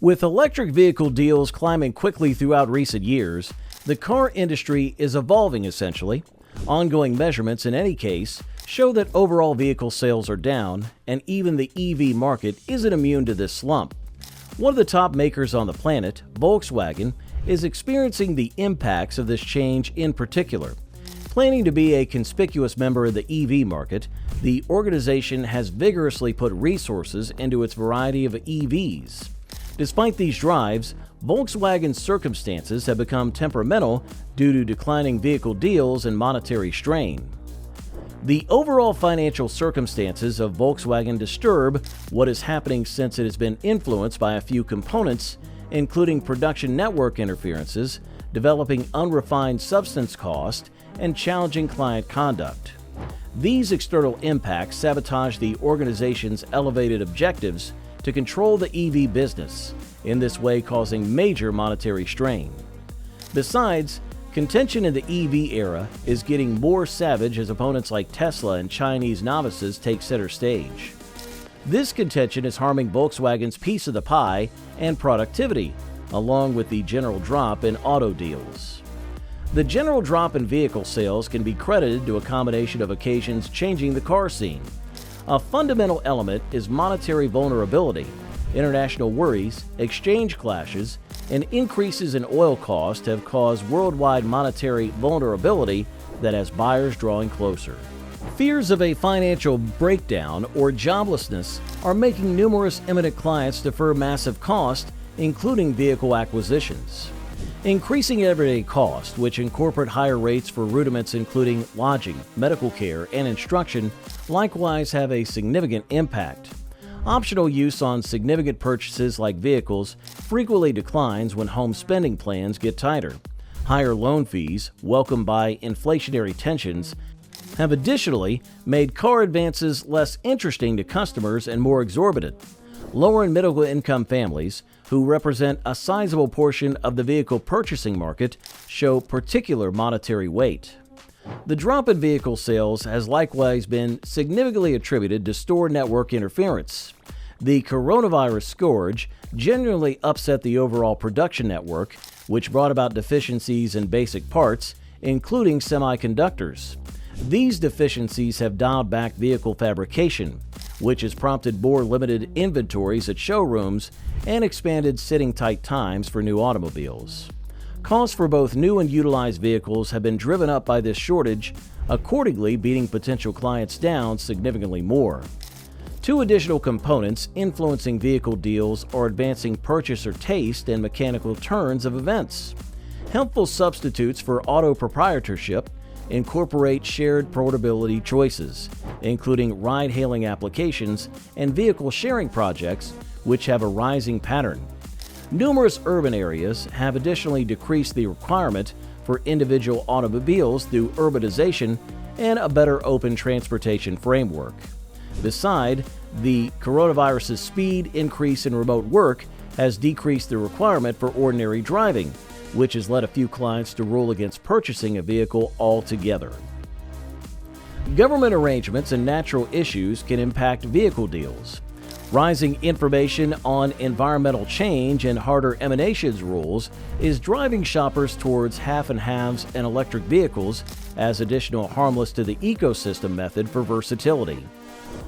With electric vehicle deals climbing quickly throughout recent years, the car industry is evolving essentially. Ongoing measurements, in any case, show that overall vehicle sales are down, and even the EV market isn't immune to this slump. One of the top makers on the planet, Volkswagen, is experiencing the impacts of this change in particular. Planning to be a conspicuous member of the EV market, the organization has vigorously put resources into its variety of EVs. Despite these drives, Volkswagen's circumstances have become temperamental due to declining vehicle deals and monetary strain. The overall financial circumstances of Volkswagen disturb what is happening since it has been influenced by a few components, including production network interferences, developing unrefined substance cost, and challenging client conduct. These external impacts sabotage the organization's elevated objectives to control the EV business, in this way causing major monetary strain. Besides, contention in the EV era is getting more savage as opponents like Tesla and Chinese novices take center stage. This contention is harming Volkswagen's piece of the pie and productivity, along with the general drop in auto deals. The general drop in vehicle sales can be credited to a combination of occasions changing the car scene. A fundamental element is monetary vulnerability. International worries, exchange clashes, and increases in oil costs have caused worldwide monetary vulnerability that has buyers drawing closer. Fears of a financial breakdown or joblessness are making numerous imminent clients defer massive costs, including vehicle acquisitions. Increasing everyday costs, which incorporate higher rates for rudiments including lodging, medical care, and instruction, likewise have a significant impact. Optional use on significant purchases like vehicles frequently declines when home spending plans get tighter. Higher loan fees, welcomed by inflationary tensions, have additionally made car advances less interesting to customers and more exorbitant. Lower and middle income families, who represent a sizable portion of the vehicle purchasing market, show particular monetary weight. The drop in vehicle sales has likewise been significantly attributed to store network interference. The coronavirus scourge generally upset the overall production network, which brought about deficiencies in basic parts, including semiconductors. These deficiencies have dialed back vehicle fabrication, which has prompted more limited inventories at showrooms and expanded sitting tight times for new automobiles. Costs for both new and utilized vehicles have been driven up by this shortage, accordingly beating potential clients down significantly more. Two additional components influencing vehicle deals are advancing purchaser taste and mechanical turns of events. Helpful substitutes for auto proprietorship incorporate shared portability choices, including ride-hailing applications and vehicle sharing projects, which have a rising pattern. Numerous urban areas have additionally decreased the requirement for individual automobiles through urbanization and a better open transportation framework. Besides, the coronavirus's speed increase in remote work has decreased the requirement for ordinary driving, which has led a few clients to rule against purchasing a vehicle altogether. Government arrangements and natural issues can impact vehicle deals. Rising information on environmental change and harder emanations rules is driving shoppers towards half and halves and electric vehicles as additional harmless to the ecosystem method for versatility.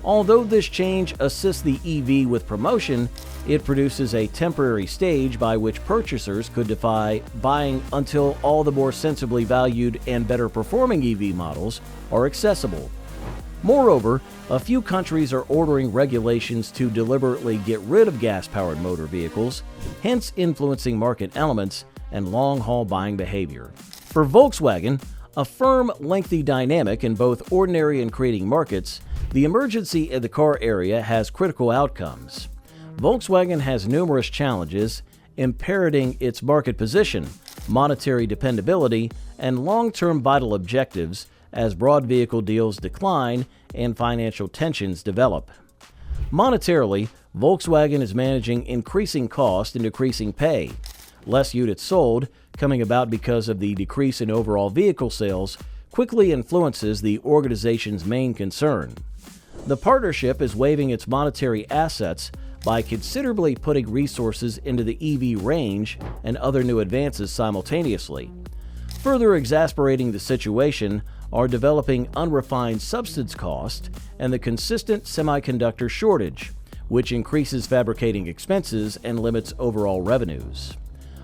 Although this change assists the EV with promotion, it produces a temporary stage by which purchasers could defy buying until all the more sensibly valued and better performing EV models are accessible. Moreover, a few countries are ordering regulations to deliberately get rid of gas-powered motor vehicles, hence influencing market elements and long-haul buying behavior. For Volkswagen, a firm, lengthy dynamic in both ordinary and creating markets, the emergency in the car area has critical outcomes. Volkswagen has numerous challenges impairing its market position, monetary dependability, and long-term vital objectives as broad vehicle deals decline and financial tensions develop. Monetarily, Volkswagen is managing increasing cost and decreasing pay. Less units sold, coming about because of the decrease in overall vehicle sales, quickly influences the organization's main concern. The partnership is waiving its monetary assets by considerably putting resources into the EV range and other new advances simultaneously. Further exasperating the situation are developing unrefined substance cost and the consistent semiconductor shortage, which increases fabricating expenses and limits overall revenues.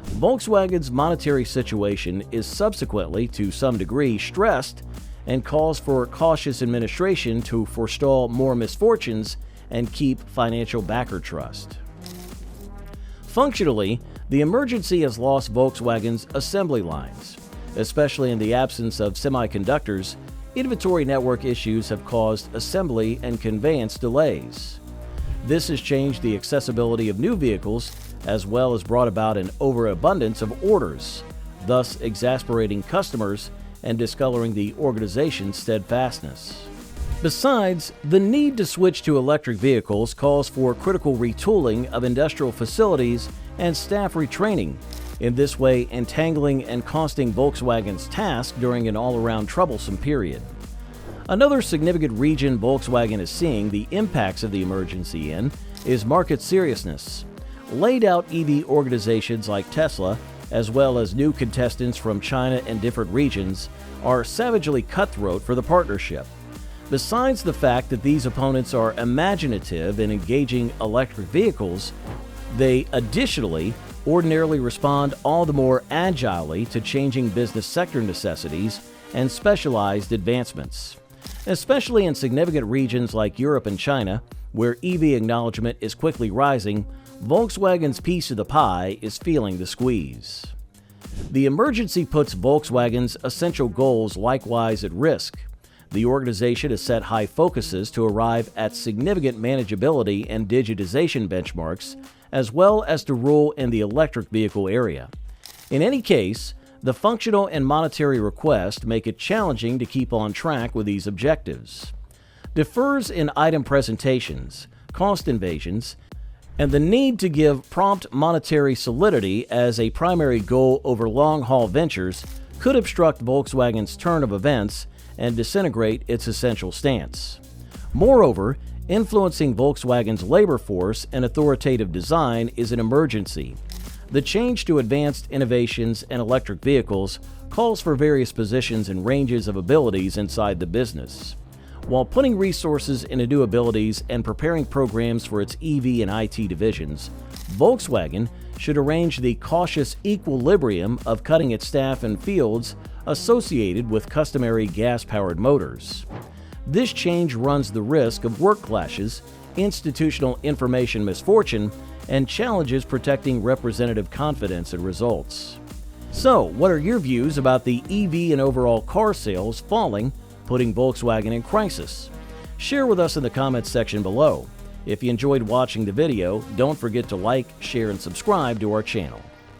Volkswagen's monetary situation is subsequently, to some degree, stressed and calls for cautious administration to forestall more misfortunes and keep financial backer trust. Functionally, the emergency has lost Volkswagen's assembly lines. Especially in the absence of semiconductors, inventory network issues have caused assembly and conveyance delays. This has changed the accessibility of new vehicles as well as brought about an overabundance of orders, thus exasperating customers and discoloring the organization's steadfastness. Besides, the need to switch to electric vehicles calls for critical retooling of industrial facilities and staff retraining, in this way entangling and costing Volkswagen's task during an all-around troublesome period. Another significant region Volkswagen is seeing the impacts of the emergency in is market seriousness. Laid-out EV organizations like Tesla, as well as new contestants from China and different regions, are savagely cutthroat for the partnership. Besides the fact that these opponents are imaginative in engaging electric vehicles, they additionally ordinarily respond all the more agilely to changing business sector necessities and specialized advancements. Especially in significant regions like Europe and China, where EV acknowledgement is quickly rising, Volkswagen's piece of the pie is feeling the squeeze. The emergency puts Volkswagen's essential goals likewise at risk. The organization has set high focuses to arrive at significant manageability and digitization benchmarks, as well as to rule in the electric vehicle area. In any case, the functional and monetary requests make it challenging to keep on track with these objectives. Defers in item presentations, cost invasions, and the need to give prompt monetary solidity as a primary goal over long-haul ventures could obstruct Volkswagen's turn of events and disintegrate its essential stance. Moreover, influencing Volkswagen's labor force and authoritative design is an emergency. The change to advanced innovations and electric vehicles calls for various positions and ranges of abilities inside the business. While putting resources into new abilities and preparing programs for its EV and IT divisions, Volkswagen should arrange the cautious equilibrium of cutting its staff in fields associated with customary gas-powered motors. This change runs the risk of work clashes, institutional information misfortune, and challenges protecting representative confidence and results. So, what are your views about the EV and overall car sales falling, putting Volkswagen in crisis? Share with us in the comments section below. If you enjoyed watching the video, don't forget to like, share, and subscribe to our channel.